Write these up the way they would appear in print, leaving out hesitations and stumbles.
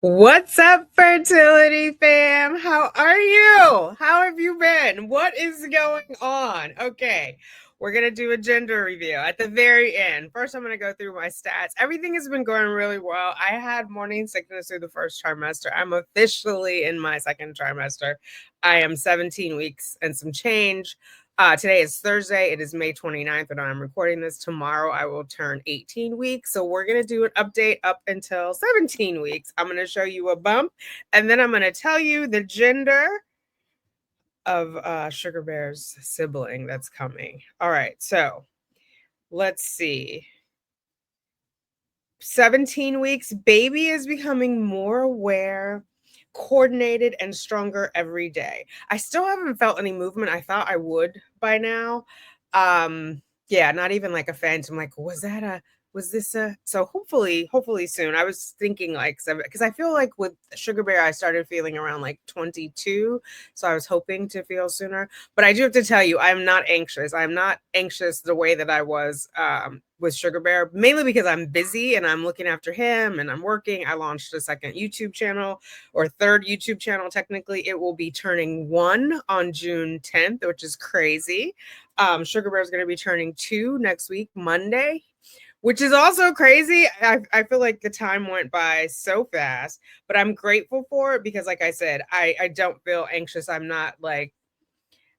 What's up, fertility fam? How are you? How have you been? What is going on? Okay, we're going to do a gender review at the very end. First, I'm going to go through my stats. Everything has been going really well. I had morning sickness through the first trimester. I'm officially in my second trimester. I am 17 weeks and some change. Today is Thursday. It is May 29th, and I'm recording this. Tomorrow, I will turn 18 weeks. So, we're going to do an update up until 17 weeks. I'm going to show you a bump, and then I'm going to tell you the gender of Sugar Bear's sibling that's coming. All right. So, let's see. 17 weeks, baby is becoming more aware, coordinated, and stronger every day. I still haven't felt any movement. I thought I would by now. Yeah, not even like a phantom. Like, was this a so hopefully soon. I was thinking like 7 because I feel like with Sugar Bear I started feeling around like 22. So I was hoping to feel sooner. But I do have to tell you, I'm not anxious. I'm not anxious the way that I was with Sugar Bear, mainly because I'm busy and I'm looking after him and I'm working. I launched a second YouTube channel, or third YouTube channel. Technically, it will be turning 1 on June 10th, which is crazy. Sugar Bear is going to be turning 2 next week, Monday, which is also crazy. I feel like the time went by so fast, but I'm grateful for it because, like I said, I don't feel anxious. I'm not like,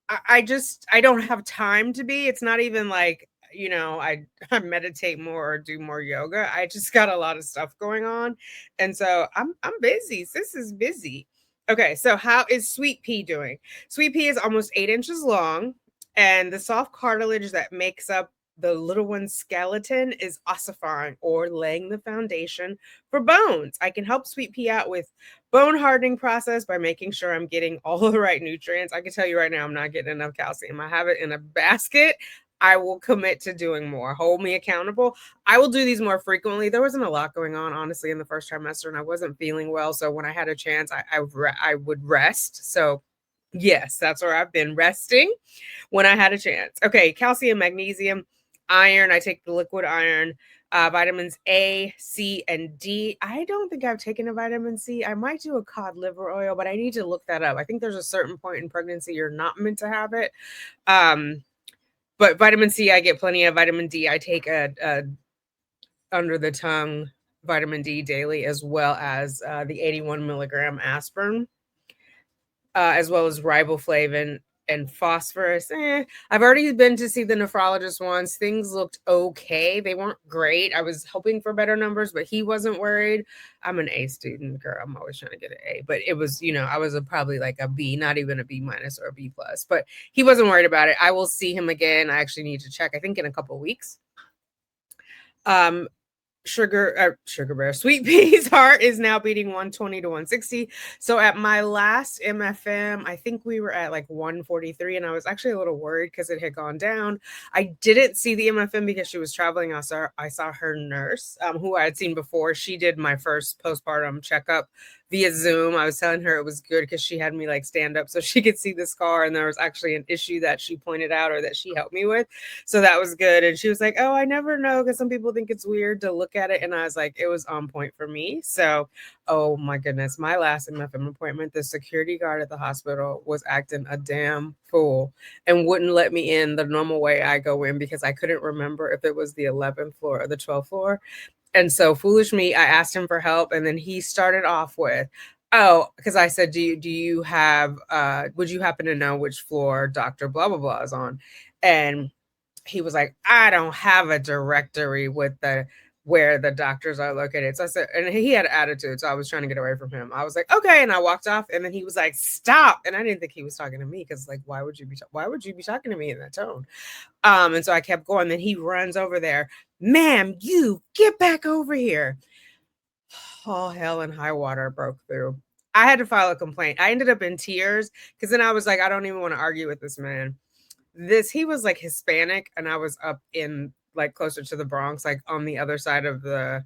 I don't have time to be. It's not even like, I meditate more or do more yoga. I just got a lot of stuff going on. And so I'm busy. Sis is busy. Okay, so how is Sweet Pea doing? Sweet Pea is almost 8 inches long, and the soft cartilage that makes up the little one's skeleton is ossifying or laying the foundation for bones. I can help Sweet Pea out with bone hardening process by making sure I'm getting all the right nutrients. I can tell you right now, I'm not getting enough calcium. I have it in a basket. I will commit to doing more. Hold me accountable. I will do these more frequently. There wasn't a lot going on, honestly, in the first trimester, and I wasn't feeling well. So when I had a chance, I would rest. So yes, that's where I've been resting when I had a chance. Okay, calcium, magnesium, iron. I take the liquid iron, vitamins A, C, and D. I don't think I've taken a vitamin C. I might do a cod liver oil, but I need to look that up. I think there's a certain point in pregnancy you're not meant to have it. But vitamin C, I get plenty of. Vitamin D, I take a under the tongue vitamin D daily, as well as the 81 milligram aspirin, as well as riboflavin and phosphorus. I've already been to see the nephrologist once. Things looked okay. They weren't great. I was hoping for better numbers, but he wasn't worried. I'm an A student, girl. I'm always trying to get an A, but it was, I was probably like a B, not even a B minus or a B plus, but he wasn't worried about it. I will see him again. I actually need to check, I think in a couple of weeks. Sugar Bear, Sweet Pea's heart is now beating 120 to 160. So at my last MFM, I think we were at like 143, and I was actually a little worried because it had gone down. I didn't see the MFM because she was traveling. I saw her nurse, who I had seen before. She did my first postpartum checkup via Zoom. I was telling her it was good because she had me like stand up so she could see the scar, and there was actually an issue that she pointed out or that she helped me with. So that was good. And she was like, "Oh, I never know because some people think it's weird to look at it." And I was like, it was on point for me. So, oh my goodness, my last MFM appointment, the security guard at the hospital was acting a damn fool and wouldn't let me in the normal way I go in because I couldn't remember if it was the 11th floor or the 12th floor. And so foolish me, I asked him for help, and then he started off with, "Oh," because I said, do you have would you happen to know which floor Dr. Blah blah blah is on?" And he was like, "I don't have a directory with the where the doctors are located." So I said, and he had attitude, so I was trying to get away from him. I was like, "Okay," and I walked off, and then he was like, "Stop!" And I didn't think he was talking to me because, like, why would you be talking to me in that tone? And so I kept going. Then he runs over there, "Ma'am, you get back over here!" All hell and high water broke through. I had to file a complaint. I ended up in tears because then I was like, I don't even want to argue with this man. He was like Hispanic, and I was up in like closer to the Bronx, like on the other side of the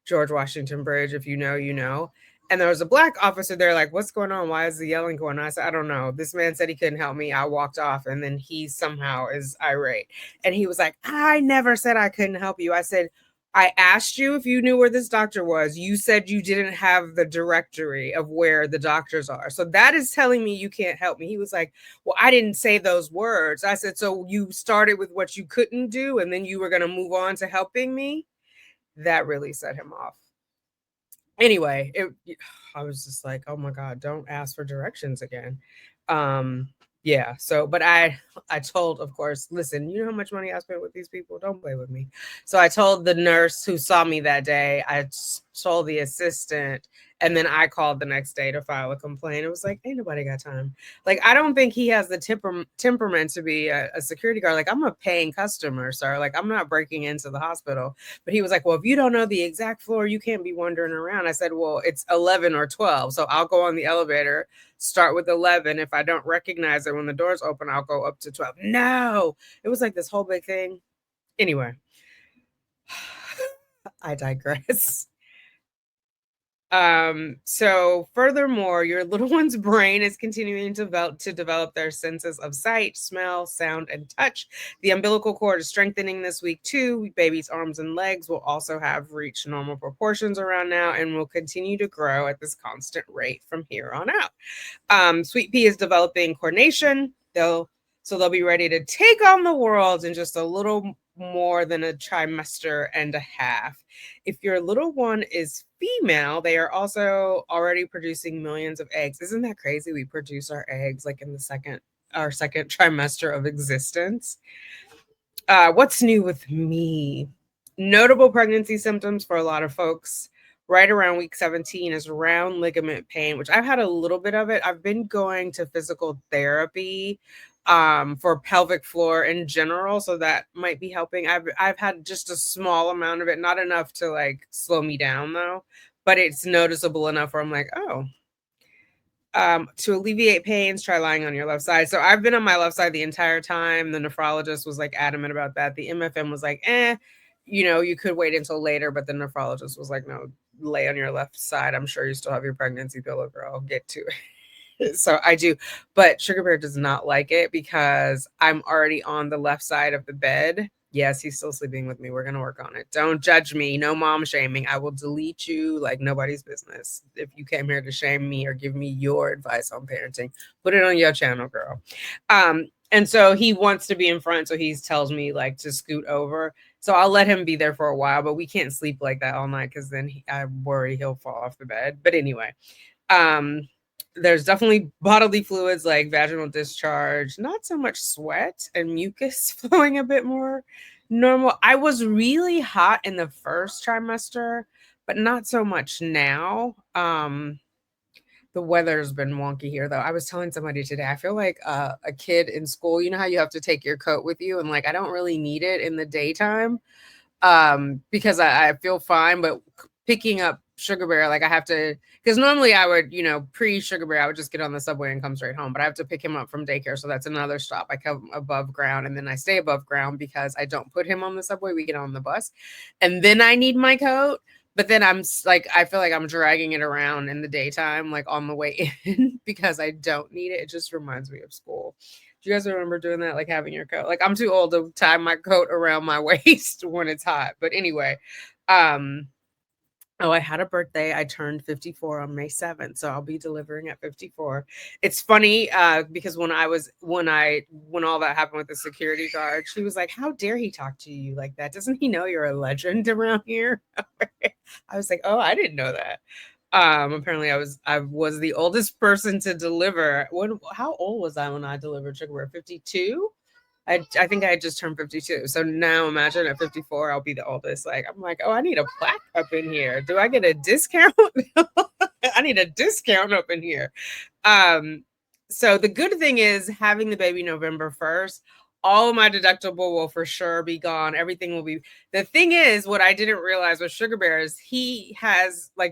George Washington Bridge. If you know, you know. And there was a black officer there, like, "What's going on? Why is the yelling going on?" I said, "I don't know." This man said he couldn't help me. I walked off, and then he somehow is irate. And he was like, "I never said I couldn't help you." I said, I asked you if you knew where this doctor was. You said you didn't have the directory of where the doctors are. So that is telling me you can't help me. He was like, well, I didn't say those words. I said, so you started with what you couldn't do and then you were going to move on to helping me? That really set him off. Anyway, I was just like, oh my God, don't ask for directions again. Um, yeah, so but I told, of course, listen, you know how much money I spent with these people? Don't play with me. So I told the nurse who saw me that day, told the assistant, and then I called the next day to file a complaint. It was like, ain't nobody got time. Like, I don't think he has the temperament to be a security guard. Like, I'm a paying customer, sir. Like, I'm not breaking into the hospital. But he was like, well, if you don't know the exact floor, you can't be wandering around. I said, well, it's 11 or 12. So I'll go on the elevator, start with 11. If I don't recognize it when the doors open, I'll go up to 12. No, it was like this whole big thing. Anyway, I digress. So furthermore, your little one's brain is continuing to develop their senses of sight, smell, sound, and touch. The umbilical cord is strengthening this week too. Baby's arms and legs will also have reached normal proportions around now and will continue to grow at this constant rate from here on out. Sweet Pea is developing coordination. They'll be ready to take on the world in just a little more than a trimester and a half. If your little one is female, they are also already producing millions of eggs. Isn't that crazy? We produce our eggs like in our second trimester of existence. What's new with me? Notable pregnancy symptoms for a lot of folks right around week 17 is round ligament pain, which I've had a little bit of it. I've been going to physical therapy for pelvic floor in general, so that might be helping. I've had just a small amount of it, not enough to like slow me down though, but it's noticeable enough where I'm like, oh, to alleviate pains, try lying on your left side. So I've been on my left side the entire time. The nephrologist was like adamant about that. The MFM was like, you could wait until later, but the nephrologist was like, no, lay on your left side. I'm sure you still have your pregnancy pillow, girl. Get to it. So I do, but Sugar Bear does not like it because I'm already on the left side of the bed. Yes, he's still sleeping with me. We're going to work on it. Don't judge me. No mom shaming. I will delete you like nobody's business. If you came here to shame me or give me your advice on parenting, put it on your channel, girl. And so he wants to be in front. So he tells me like to scoot over. So I'll let him be there for a while, but we can't sleep like that all night because then I worry he'll fall off the bed. But anyway, there's definitely bodily fluids like vaginal discharge, not so much sweat and mucus flowing a bit more normal. I was really hot in the first trimester, but not so much now. The weather's been wonky here though. I was telling somebody today, I feel like a kid in school. You know how you have to take your coat with you, and like I don't really need it in the daytime because I feel fine, but picking up Sugar Bear, like I have to, because normally I would, pre Sugar Bear, I would just get on the subway and come straight home, but I have to pick him up from daycare. So that's another stop. I come above ground and then I stay above ground because I don't put him on the subway. We get on the bus and then I need my coat. But then I'm like, I feel like I'm dragging it around in the daytime, like on the way in because I don't need it. It just reminds me of school. Do you guys remember doing that? Like having your coat? Like I'm too old to tie my coat around my waist when it's hot. But anyway, oh, I had a birthday. I turned 54 on May 7th, so I'll be delivering at 54. It's funny because when all that happened with the security guard, she was like, "How dare he talk to you like that? Doesn't he know you're a legend around here?" I was like, "Oh, I didn't know that." Apparently I was the oldest person to deliver. How old was I when I delivered Sugar Bear? 52? I think I had just turned 52. So now imagine at 54, I'll be the oldest. Like, I'm like, oh, I need a plaque up in here. Do I get a discount? I need a discount up in here. So the good thing is having the baby November 1st, all of my deductible will for sure be gone. Everything will be. The thing is, what I didn't realize with Sugar Bear is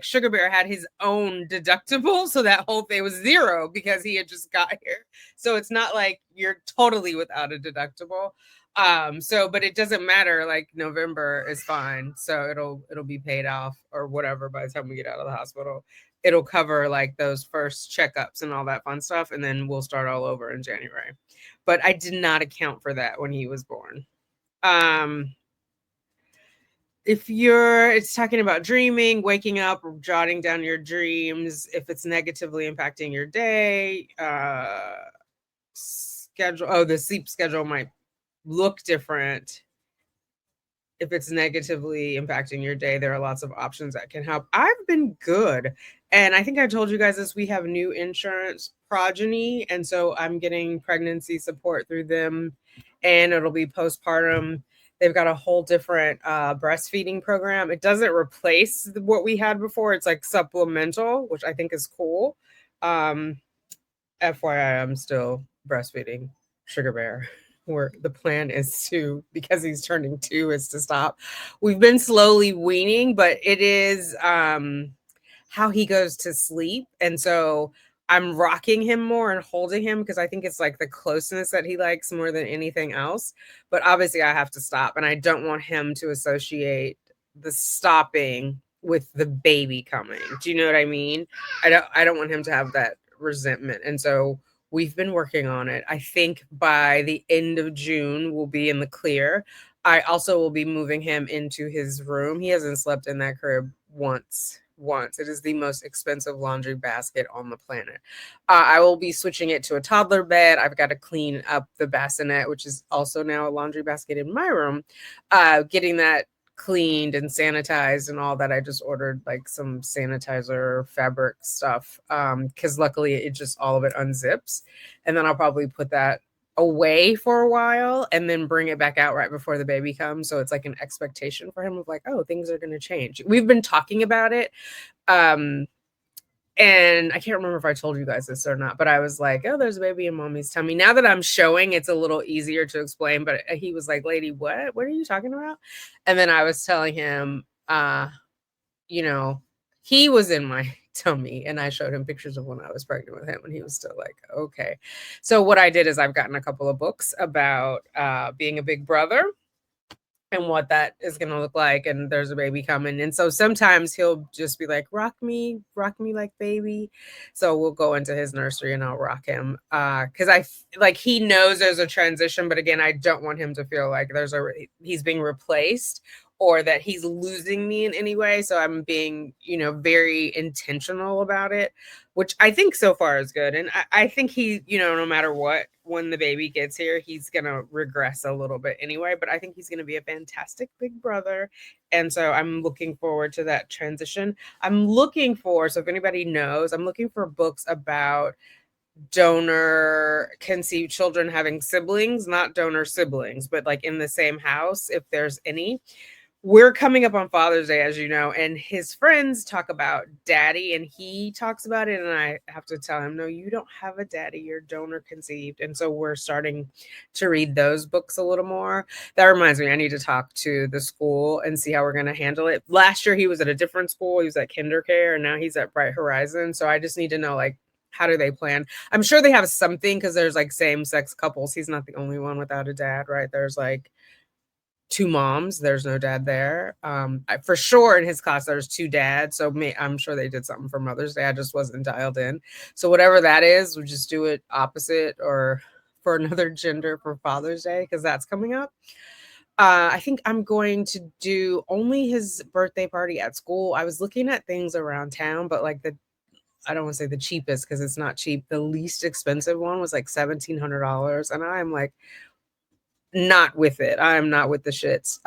Sugar Bear had his own deductible. So that whole thing was zero because he had just got here. So it's not like you're totally without a deductible. But it doesn't matter. Like November is fine. So it'll be paid off or whatever by the time we get out of the hospital. It'll cover like those first checkups and all that fun stuff. And then we'll start all over in January. But I did not account for that when he was born. if you're it's talking about dreaming, waking up, or jotting down your dreams, if it's negatively impacting your day, schedule the sleep schedule might look different. If it's negatively impacting your day, there are lots of options that can help. I've been good. And I think I told you guys this, we have new insurance progeny. And so I'm getting pregnancy support through them, and it'll be postpartum. They've got a whole different breastfeeding program. It doesn't replace what we had before. It's like supplemental, which I think is cool. Um, FYI, I'm still breastfeeding Sugar Bear. Where the plan is to, because he's turning 2, is to stop. We've been slowly weaning, but it is how he goes to sleep. And so I'm rocking him more and holding him because I think it's like the closeness that he likes more than anything else. But obviously, I have to stop, and I don't want him to associate the stopping with the baby coming. Do you know what I mean? I don't want him to have that resentment. And so we've been working on it. I think by the end of June we'll be in the clear. I also will be moving him into his room. He hasn't slept in that crib once. It is the most expensive laundry basket on the planet. I will be switching it to a toddler bed. I've got to clean up the bassinet, which is also now a laundry basket in my room. Getting that cleaned and sanitized and all that. I just ordered like some sanitizer fabric stuff because luckily it just all of it unzips, and then I'll probably put that away for a while and then bring it back out right before the baby comes, so it's like an expectation for him of like, oh, things are going to change. We've been talking about it, and I can't remember if I told you guys this or not, but I was like, oh, there's a baby in mommy's tummy. Now that I'm showing, it's a little easier to explain, but he was like, lady, what are you talking about? And then I was telling him, you know, he was in my tummy, and I showed him pictures of when I was pregnant with him, and he was still like, okay. So what I did is I've gotten a couple of books about being a big brother and what that is going to look like, and there's a baby coming, and so sometimes he'll just be like, rock me like baby. So we'll go into his nursery and I'll rock him because like he knows there's a transition, but again, I don't want him to feel like he's being replaced or that he's losing me in any way. So I'm being very intentional about it, which I think so far is good. And I think he, no matter what, when the baby gets here, he's going to regress a little bit anyway, but I think he's going to be a fantastic big brother. And so I'm looking forward to that transition. So if anybody knows, I'm looking for books about donor conceived children having siblings, not donor siblings, but like in the same house, if there's any. We're coming up on Father's Day, as you know, and his friends talk about daddy, and he talks about it, and I have to tell him, no, you don't have a daddy, you're donor conceived. And so we're starting to read those books a little more. That reminds me, I need to talk to the school and see how we're going to handle it. Last year he was at a different school. He was at KinderCare, and now he's at Bright Horizon. So I just need to know, like, how do they plan? I'm sure they have something because there's like same-sex couples. He's not the only one without a dad, right? There's like 2 moms. There's no dad there. For sure in his class, there's 2 dads. So I'm sure they did something for Mother's Day. I just wasn't dialed in. So whatever that is, we just do it opposite or for another gender for Father's Day because that's coming up. I think I'm going to do only his birthday party at school. I was looking at things around town, but like I don't want to say the cheapest because it's not cheap. The least expensive one was like $1,700. And I'm like, not with it. I am not with the shits.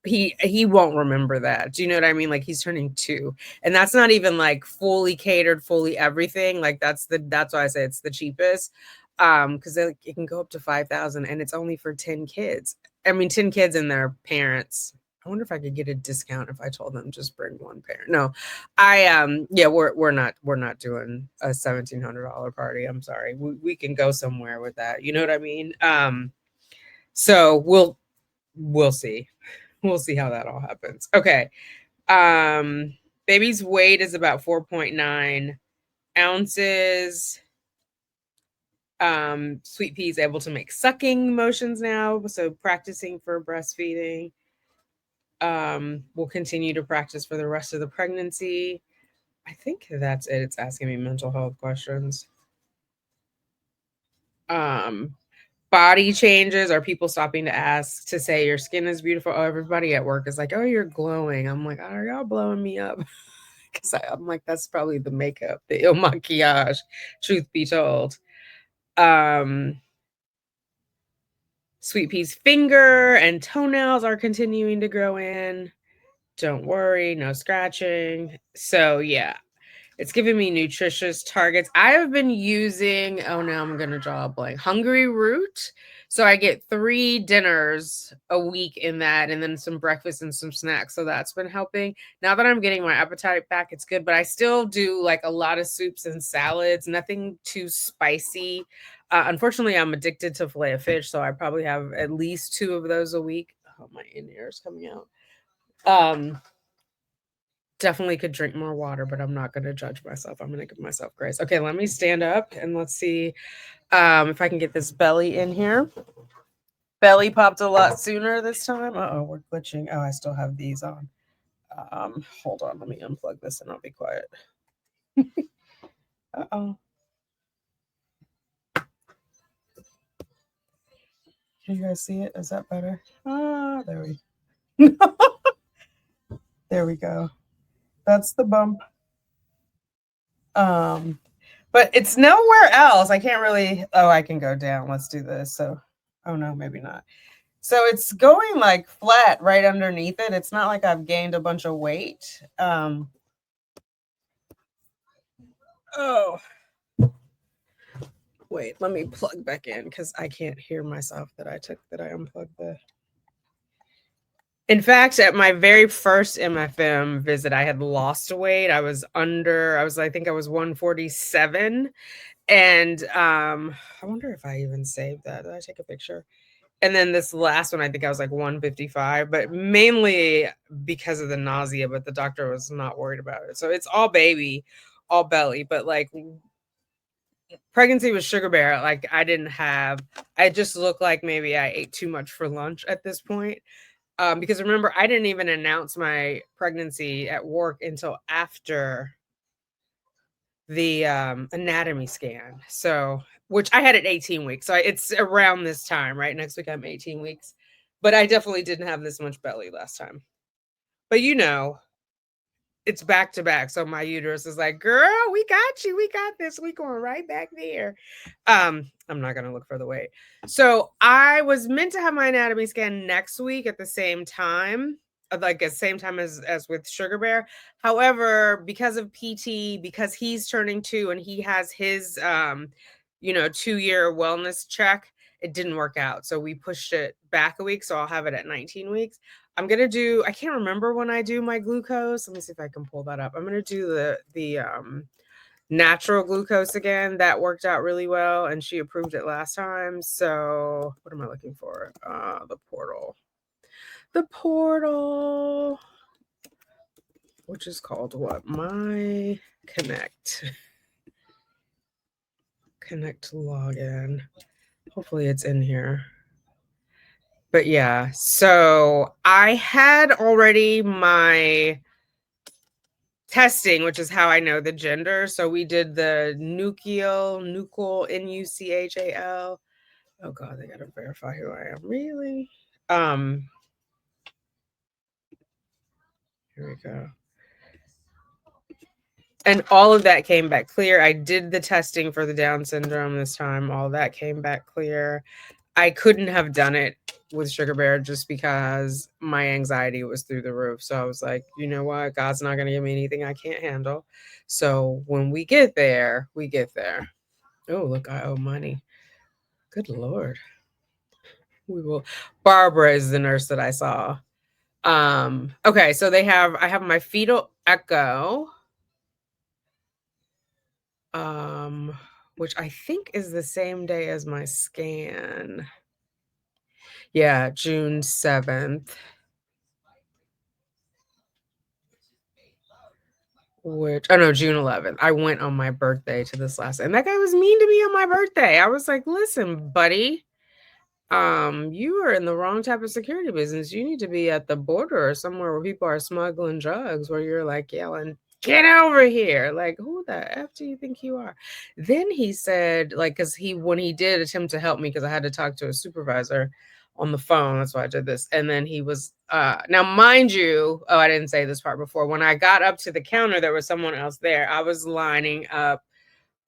He won't remember that. Do you know what I mean? Like he's turning 2, and that's not even like fully catered, fully everything. Like that's why I say it's the cheapest. Because it can go up to 5,000, and it's only for 10 kids. I mean, 10 kids and their parents. I wonder if I could get a discount if I told them just bring one parent. No, yeah, we're not doing a $1,700 party. I'm sorry. We can go somewhere with that. You know what I mean? So we'll see. We'll see how that all happens. Okay. Baby's weight is about 4.9 ounces. Sweet pea is able to make sucking motions now, so practicing for breastfeeding. We'll continue to practice for the rest of the pregnancy. I think that's it. It's asking me mental health questions. Um, body changes or people stopping to ask to say your skin is beautiful. Oh, everybody at work is like, "Oh, you're glowing." I'm like, "Are y'all blowing me up?" Because I'm like, that's probably the makeup, the ill maquillage. Truth be told, um, Sweet Pea's finger and toenails are continuing to grow in. Don't worry, no scratching. So yeah, it's giving me nutritious targets. I have been using, oh, now I'm going to draw a blank, Hungry Root. So I get 3 dinners a week in that, and then some breakfast and some snacks. So that's been helping. Now that I'm getting my appetite back, it's good. But I still do like a lot of soups and salads, nothing too spicy. Unfortunately, I'm addicted to filet of fish. So I probably have at least 2 of those a week. Oh, my in ear is coming out. Definitely could drink more water, but I'm not going to judge myself. I'm going to give myself grace. Okay, let me stand up and let's see if I can get this belly in here. Belly popped a lot sooner this time. Uh-oh, we're glitching. Oh, I still have these on. Hold on, let me unplug this and I'll be quiet. Uh-oh. Can you guys see it? Is that better? Ah, there we there we go. That's the bump. But it's nowhere else. I can't really, oh, I can go down. Let's do this. So, oh no, maybe not. So it's going like flat right underneath it. It's not like I've gained a bunch of weight. Oh, wait, let me plug back in because I can't hear myself that I unplugged the. In fact, at my very first MFM visit, I had lost weight. I think I was 147. And I wonder if I even saved that. Did I take a picture? And then this last one, I think I was like 155, but mainly because of the nausea, but the doctor was not worried about it. So it's all baby, all belly, but like pregnancy with sugar bear, like I just look like maybe I ate too much for lunch at this point. Because remember, I didn't even announce my pregnancy at work until after the anatomy scan. So, which I had at 18 weeks. So it's around this time, right? Next week I'm 18 weeks. But I definitely didn't have this much belly last time. But it's back to back. So my uterus is like, girl, we got you. We got this. We going right back there. I'm not gonna look for the weight. So I was meant to have my anatomy scan next week at the same time, like at the same time as with Sugar Bear. However, because of PT, because he's turning 2 and he has his 2-year wellness check, it didn't work out. So we pushed it back a week. So I'll have it at 19 weeks. I can't remember when I do my glucose. Let me see if I can pull that up. I'm gonna do the natural glucose again. That worked out really well, and she approved it last time. So what am I looking for? The portal. The portal, which is called what? My Connect. Connect login. Hopefully it's in here. But yeah, so I had already my testing, which is how I know the gender. So we did the nuchal, Nuchal. Oh God, they gotta verify who I am. Really? Here we go. And all of that came back clear. I did the testing for the Down syndrome this time. All that came back clear. I couldn't have done it with Sugar Bear just because my anxiety was through the roof. So I was like, you know what? God's not going to give me anything I can't handle. So when we get there, we get there. Oh, look, I owe money. Good Lord. We will. Barbara is the nurse that I saw. Okay, so I have my fetal echo. Which I think is the same day as my scan. Yeah, June 7th. June 11th. I went on my birthday to this last, and that guy was mean to me on my birthday. I was like, listen, buddy, you are in the wrong type of security business. You need to be at the border or somewhere where people are smuggling drugs, where you're like yelling, get over here. Like, who the F do you think you are? Then he said, like, because when he did attempt to help me, because I had to talk to a supervisor on the phone, that's why I did this. And then he was, now, mind you, oh, I didn't say this part before. When I got up to the counter, there was someone else there. I was lining up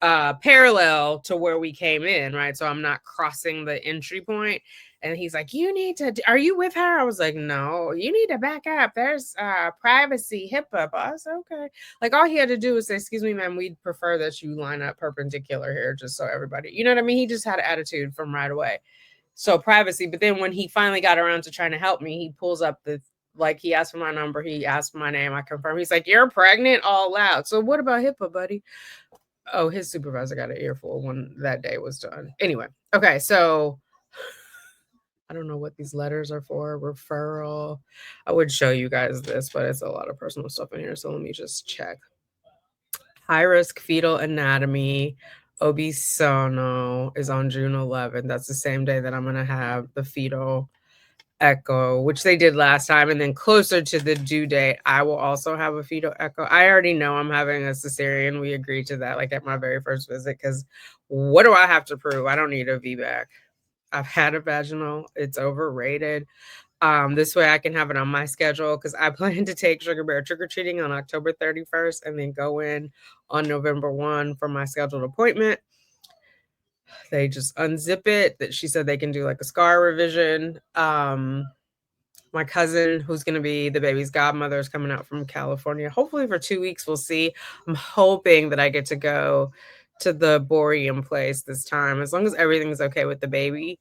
parallel to where we came in, right? So I'm not crossing the entry point. And he's like, you need to, are you with her? I was like, no, you need to back up. There's privacy, HIPAA. I was okay. Like, all he had to do was say, excuse me, ma'am, we'd prefer that you line up perpendicular here, just so everybody, you know what I mean? He just had an attitude from right away. So privacy. But then when he finally got around to trying to help me, he pulls up the, like, he asked for my number, he asked for my name, I confirmed. He's like, you're pregnant, all loud. So what about HIPAA, buddy? Oh, his supervisor got an earful when that day was done. Anyway, okay, so I don't know what these letters are for. Referral. I would show you guys this, but it's a lot of personal stuff in here. So let me just check. High risk fetal anatomy. Obisono is on June 11th. That's the same day that I'm going to have the fetal echo, which they did last time. And then closer to the due date, I will also have a fetal echo. I already know I'm having a cesarean. We agreed to that, like, at my very first visit, because what do I have to prove? I don't need a VBAC. I've had a vaginal. It's overrated. This way I can have it on my schedule, because I plan to take Sugar Bear trick-or-treating on October 31st and then go in on November 1 for my scheduled appointment. They just unzip it. That she said they can do like a scar revision. My cousin, who's going to be the baby's godmother, is coming out from California, hopefully for 2 weeks. We'll see. I'm hoping that I get to go to the Boreum place this time, as long as everything's okay with the baby.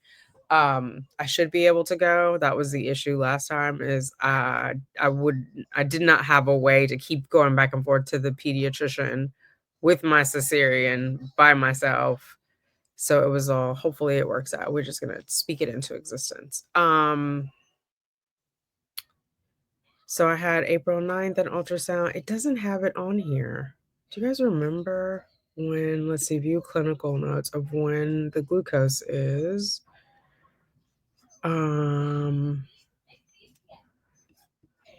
I should be able to go. That was the issue last time, is I did not have a way to keep going back and forth to the pediatrician with my cesarean by myself. So it was all, hopefully it works out. We're just going to speak it into existence. So I had April 9th an ultrasound. It doesn't have it on here. Do you guys remember when, let's see, view clinical notes of when the glucose is?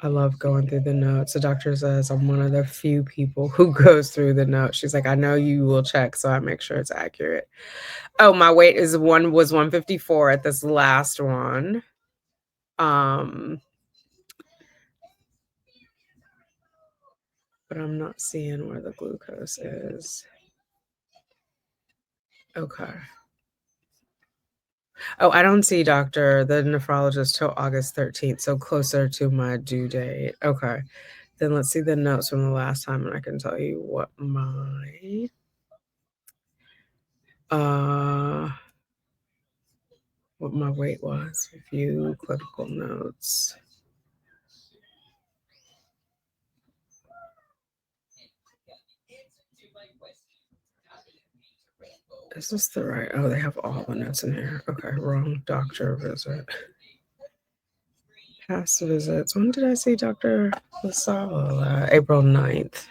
I love going through the notes. The doctor says I'm one of the few people who goes through the notes. She's like, I know you will check, so I make sure it's accurate. Oh, my weight was 154 at this last one. But I'm not seeing where the glucose is. Okay. Oh, I don't see the nephrologist till August 13th, so closer to my due date. Okay. Then let's see the notes from the last time, and I can tell you what my weight was. View clinical notes. Is this the right? Oh, they have all the notes in here. Okay, wrong doctor visit. Past visits. When did I see Dr. LaSalle? April 9th.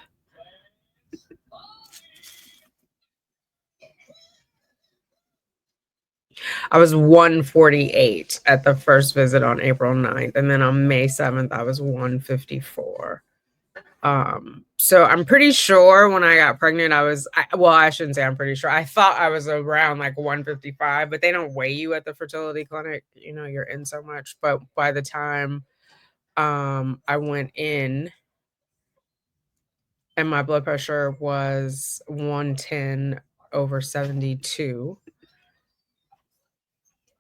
I was 148 at the first visit on April 9th. And then on May 7th, I was 154. So I'm pretty sure when I got pregnant, I shouldn't say I'm pretty sure. I thought I was around like 155, but they don't weigh you at the fertility clinic. You know, you're in so much. But by the time I went in, and my blood pressure was 110/72.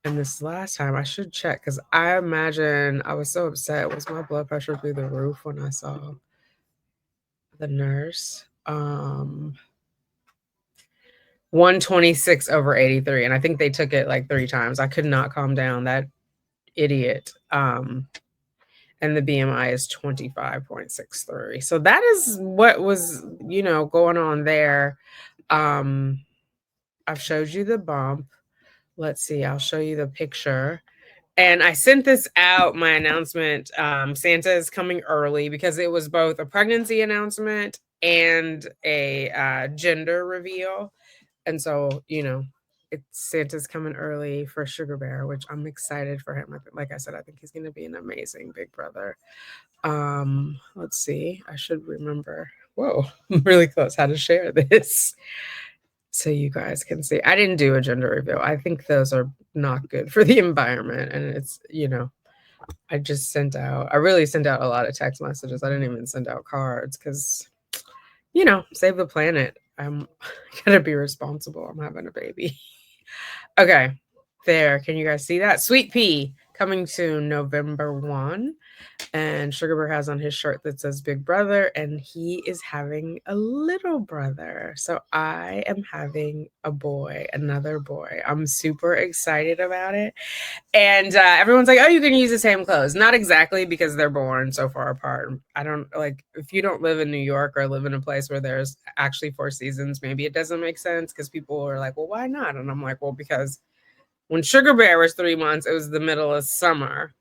And this last time, I should check, because I imagine I was so upset. Was my blood pressure through the roof when I saw the nurse? 126/83. And I think they took it like 3 times. I could not calm down. That idiot. And the BMI is 25.63. So that is what was, going on there. I've showed you the bump. Let's see, I'll show you the picture. And I sent this out, my announcement. Santa is coming early, because it was both a pregnancy announcement and a gender reveal. And so, Santa's coming early for Sugar Bear, which I'm excited for him. Like I said, I think he's going to be an amazing big brother. Let's see. I should remember whoa, I'm really close how to share this so you guys can see. I didn't do a gender reveal. I think those are not good for the environment. And it's, I really sent out a lot of text messages. I didn't even send out cards because, save the planet. I'm gonna be responsible. I'm having a baby. Okay, there. Can you guys see that? Sweet Pea coming soon, November 1. And Sugar Bear has on his shirt that says Big Brother, and he is having a little brother. So I am having a boy, another boy. I'm super excited about it. And everyone's like, oh, you can use the same clothes. Not exactly, because they're born so far apart. I don't like, if you don't live in New York or live in a place where there's actually 4 seasons, maybe it doesn't make sense because people are like, well, why not? And I'm like, well, because when Sugar Bear was 3 months, it was the middle of summer.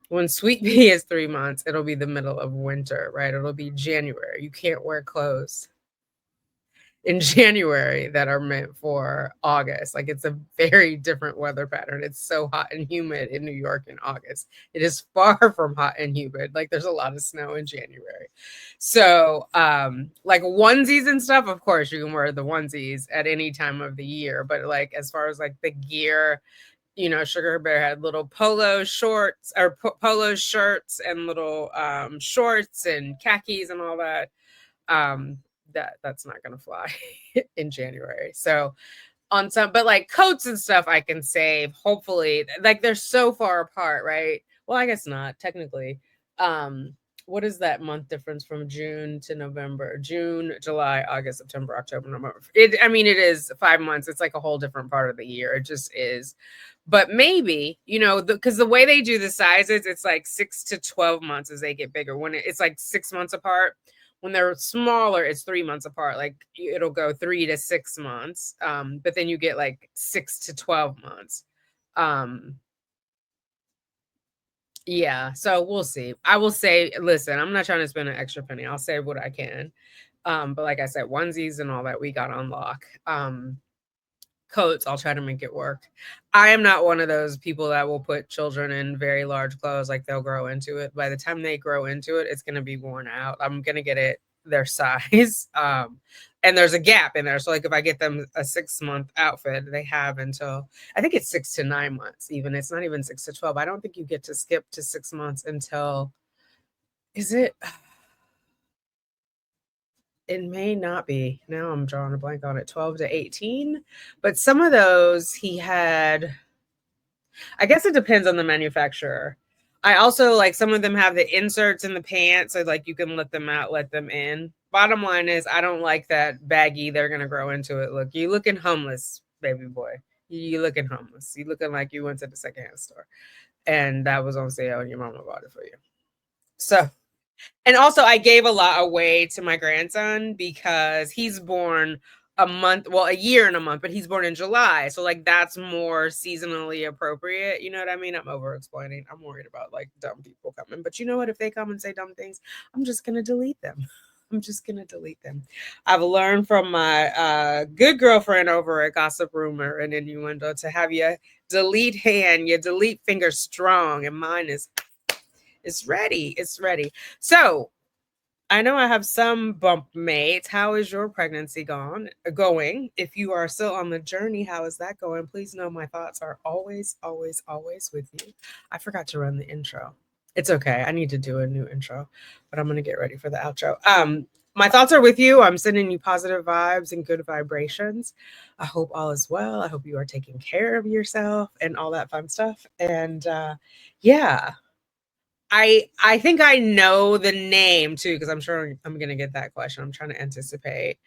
When Sweet Pea is 3 months, it'll be the middle of winter, right? It'll be January. You can't wear clothes in January that are meant for August. Like, it's a very different weather pattern. It's so hot and humid in New York in August. It is far from hot and humid. Like, there's a lot of snow in January. So, like onesies and stuff, of course, you can wear the onesies at any time of the year. But like, as far as like the gear, Sugar Bear had little polo shorts or polo shirts and little shorts and khakis and all that. That's not gonna fly in January. So on some, but like coats and stuff, I can save. Hopefully, like they're so far apart, right? Well, I guess not technically. What is that month difference from June to November? June, July, August, September, October, November. I mean, it is 5 months. It's like a whole different part of the year. It just is. But maybe, because the way they do the sizes, it's like 6 to 12 months as they get bigger. When it's like 6 months apart, when they're smaller, it's 3 months apart. Like it'll go 3 to 6 months. But then you get like 6 to 12 months. Yeah, so we'll see. I will say, listen, I'm not trying to spend an extra penny. I'll save what I can. But like I said, onesies and all that we got on lock. Coats, I'll try to make it work. I am not one of those people that will put children in very large clothes. Like they'll grow into it. By the time they grow into it, it's going to be worn out. I'm going to get it their size. And there's a gap in there. So like if I get them a 6-month outfit, they have until, I think it's 6 to 9 months even. It's not even 6 to 12. I don't think you get to skip to 6 months until, is it? It may not be. Now I'm drawing a blank on it. 12 to 18. But some of those he had, I guess it depends on the manufacturer. I also like some of them have the inserts in the pants, so like you can let them out, let them in. Bottom line is, I don't like that baggy. They're gonna grow into it. Look, you looking homeless, baby boy. You looking homeless. You looking like you went to the secondhand store, and that was on sale, and your mama bought it for you. So, and also, I gave a lot away to my grandson because he's born a year and a month, but he's born in July. So like that's more seasonally appropriate. You know what I mean? I'm over explaining. I'm worried about like dumb people coming. But you know what? If they come and say dumb things, I'm just gonna delete them. I'm just gonna delete them. I've learned from my good girlfriend over at Gossip Rumor and Innuendo to have your delete hand, your delete finger strong, and mine is it's ready. It's ready. So I know I have some bump mates. How is your pregnancy going? If you are still on the journey, how is that going? Please know my thoughts are always, always, always with you. I forgot to run the intro. It's okay. I need to do a new intro, but I'm gonna get ready for the outro. My thoughts are with you. I'm sending you positive vibes and good vibrations. I hope all is well. I hope you are taking care of yourself and all that fun stuff. And yeah, I think I know the name too, because I'm sure I'm gonna get that question. I'm trying to anticipate.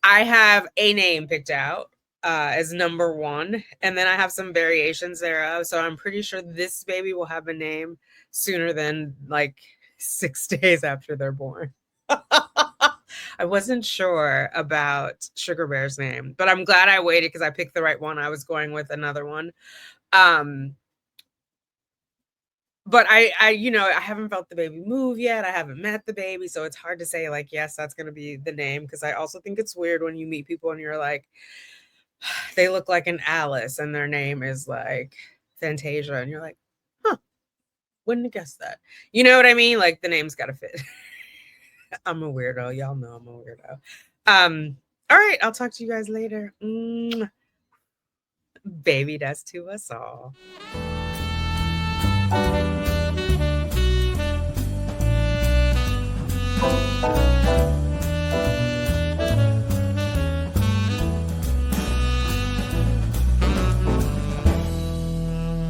I have a name picked out as number one, and then I have some variations thereof. So I'm pretty sure this baby will have a name sooner than like 6 days after they're born. I wasn't sure about Sugar Bear's name, but I'm glad I waited because I picked the right one. I was going with another one. But I haven't felt the baby move yet. I haven't met the baby, so it's hard to say like, yes, that's going to be the name, because I also think it's weird when you meet people and you're like, they look like an Alice and their name is like Fantasia, and you're like, huh, wouldn't have guessed that. You know what I mean? Like the name's got to fit. I'm a weirdo. Y'all know I'm a weirdo. All right, I'll talk to you guys later. Baby, that's to us all.